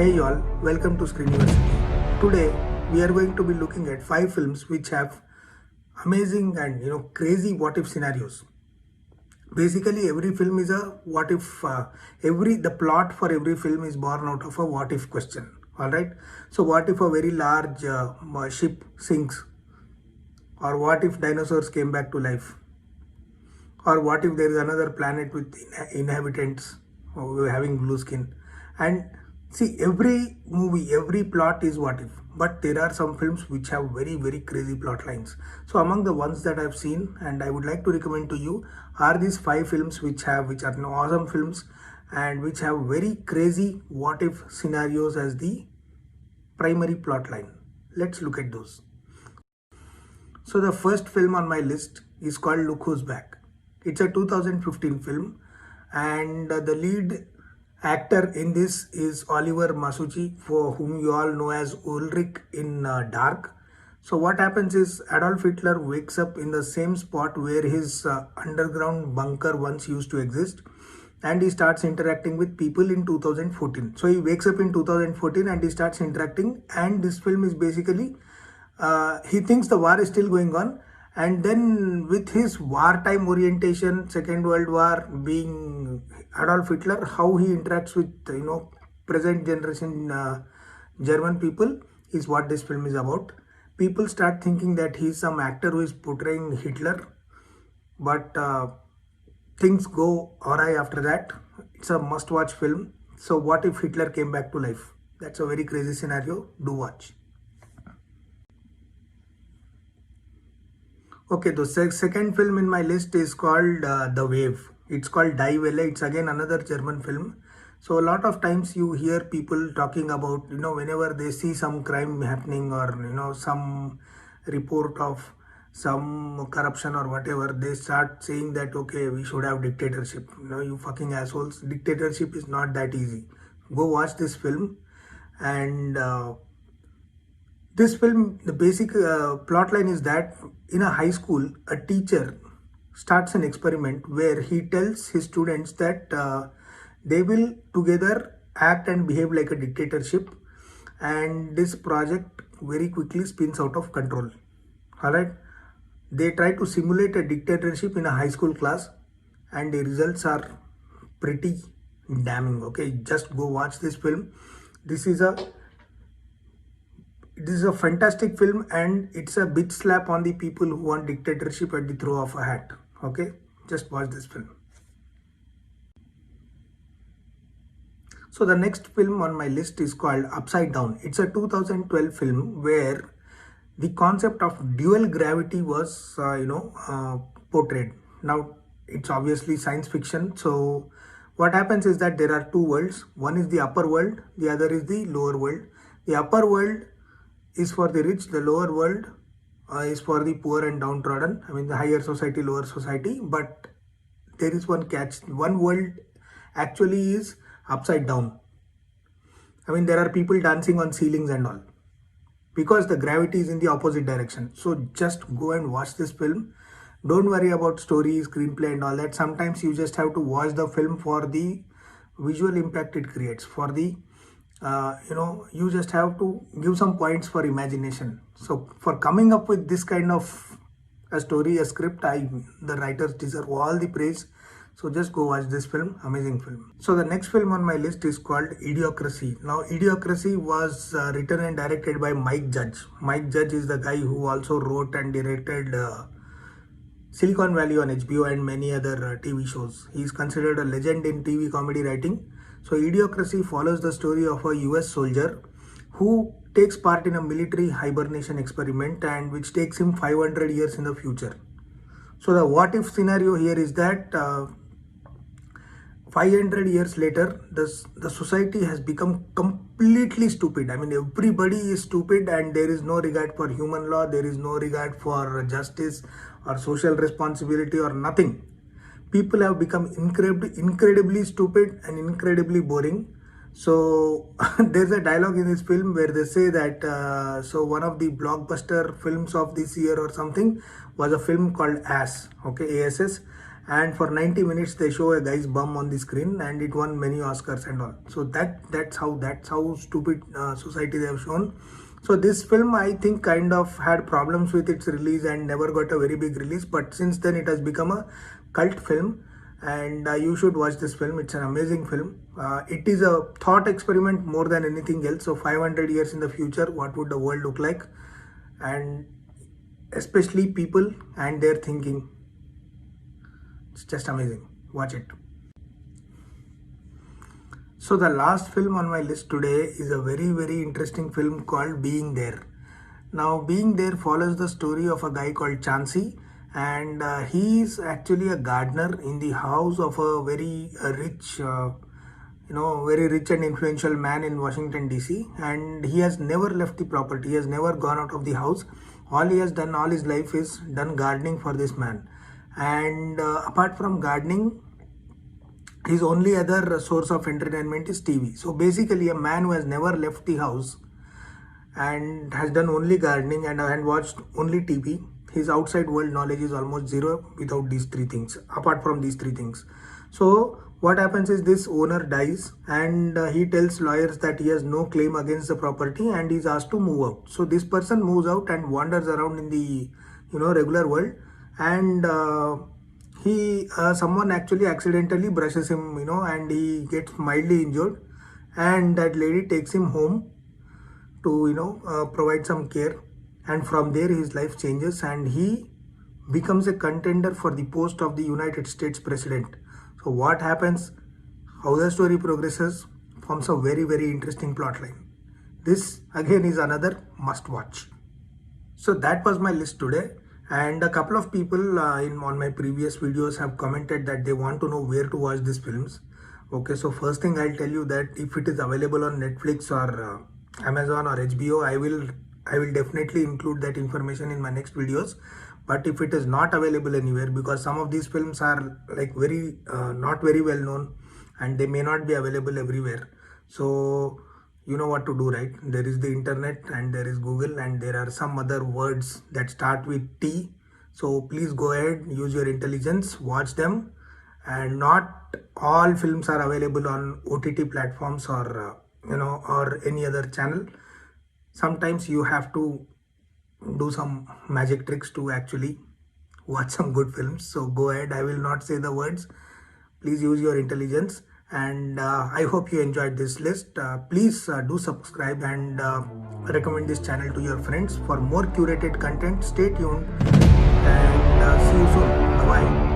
Hey y'all, welcome to Screen University. Today we are going to be looking at 5 films which have amazing and crazy what if scenarios. Basically, every film is a what if. The plot for every film is born out of a what if question. All right. So, what if a very large ship sinks, or what if dinosaurs came back to life, or what if there is another planet with inhabitants having blue skin. And see, every movie, every plot is what if, but there are some films which have very crazy plot lines. So among the ones that I've seen and I would like to recommend to you are these 5 films which are awesome films and which have very crazy what if scenarios as the primary plot line. Let's look at those. So the first film on my list is called Look Who's Back. It's a 2015 film, and the lead actor in this is Oliver Masucci, for whom you all know as Ulrich in Dark. So what happens is Adolf Hitler wakes up in the same spot where his underground bunker once used to exist, and he starts interacting with people in 2014. So he wakes up in 2014 and he starts interacting, and this film is basically he thinks the war is still going on, and then with his wartime orientation, Second World War, being Adolf Hitler, how he interacts with present generation German people is what this film is about. People start thinking that he's some actor who is portraying Hitler, but things go awry after that. It's a must-watch film. So what if Hitler came back to life? That's a very crazy scenario. Do watch. Okay, the second film in my list is called The Wave. It's called Die Welle. It's again another German film. So a lot of times you hear people talking about, whenever they see some crime happening or, some report of some corruption or whatever, they start saying that, okay, we should have dictatorship. You fucking assholes. Dictatorship is not that easy. Go watch this film. And this film, the basic plot line is that in a high school, a teacher starts an experiment where he tells his students that they will together act and behave like a dictatorship, and this project very quickly spins out of control. All right, they try to simulate a dictatorship in a high school class, and the results are pretty damning. Okay, just go watch this film. This is a fantastic film, and it's a bitch slap on the people who want dictatorship at the throw of a hat. Okay, just watch this film. So the next film on my list is called Upside Down. It's a 2012 film where the concept of dual gravity was portrayed. Now it's obviously science fiction. So what happens is that there are two worlds. One is the upper world, the other is the lower world. The upper world is for the rich, the lower world is for the poor and downtrodden. I mean, the higher society, lower society. But there is one catch. One world actually is upside down. I mean, there are people dancing on ceilings and all, because the gravity is in the opposite direction. So just go and watch this film. Don't worry about story, screenplay and all that. Sometimes you just have to watch the film for the visual impact it creates, for the you just have to give some points for imagination. So for coming up with this kind of a story, a script, the writers deserve all the praise. So just go watch this film. Amazing film. So the next film on my list is called Idiocracy. Now Idiocracy was written and directed by Mike Judge. Mike Judge is the guy who also wrote and directed Silicon Valley on HBO and many other TV shows. He is considered a legend in TV comedy writing. So Idiocracy follows the story of a US soldier who takes part in a military hibernation experiment, and which takes him 500 years in the future. So the what if scenario here is that 500 years later, the society has become completely stupid. I mean, everybody is stupid, and there is no regard for human law, there is no regard for justice or social responsibility or nothing. People have become incredibly stupid and incredibly boring. So there's a dialogue in this film where they say that so one of the blockbuster films of this year or something was a film called Ass, okay, ASS, and for 90 minutes they show a guy's bum on the screen, and it won many Oscars and all. So that's how stupid society they have shown. So this film, I think, kind of had problems with its release and never got a very big release, but since then it has become a cult film, and you should watch this film. It's an amazing film. It is a thought experiment more than anything else. So 500 years in the future, what would the world look like, and especially people and their thinking. It's just amazing. Watch it. So the last film on my list today is a very interesting film called Being There. Now, Being There follows the story of a guy called Chansey, and he is actually a gardener in the house of a very rich, very rich and influential man in Washington DC, and he has never left the property. He has never gone out of the house. All he has done all his life is done gardening for this man, and apart from gardening, his only other source of entertainment is TV. So basically, a man who has never left the house and has done only gardening and watched only TV, his outside world knowledge is almost zero without these three things, apart from these three things. So what happens is this owner dies, and he tells lawyers that he has no claim against the property and he's asked to move out. So this person moves out and wanders around in the regular world, and someone actually accidentally brushes him, and he gets mildly injured, and that lady takes him home to provide some care, and from there his life changes and he becomes a contender for the post of the United States president. So what happens, how the story progresses, forms a very interesting plot line. This again is another must watch. So that was my list today, and a couple of people on my previous videos have commented that they want to know where to watch these films. Okay, so first thing I'll tell you that if it is available on Netflix or Amazon or HBO, I will definitely include that information in my next videos. But if it is not available anywhere, because some of these films are like very not very well known and they may not be available everywhere, so you know what to do, right? There is the internet and there is Google, and there are some other words that start with T. So please go ahead, use your intelligence, watch them. And not all films are available on OTT platforms or or any other channel. Sometimes you have to do some magic tricks to actually watch some good films. So go ahead, I will not say the words. Please use your intelligence, and I hope you enjoyed this list. Please do subscribe and recommend this channel to your friends for more curated content. Stay tuned, and see you soon. Bye bye.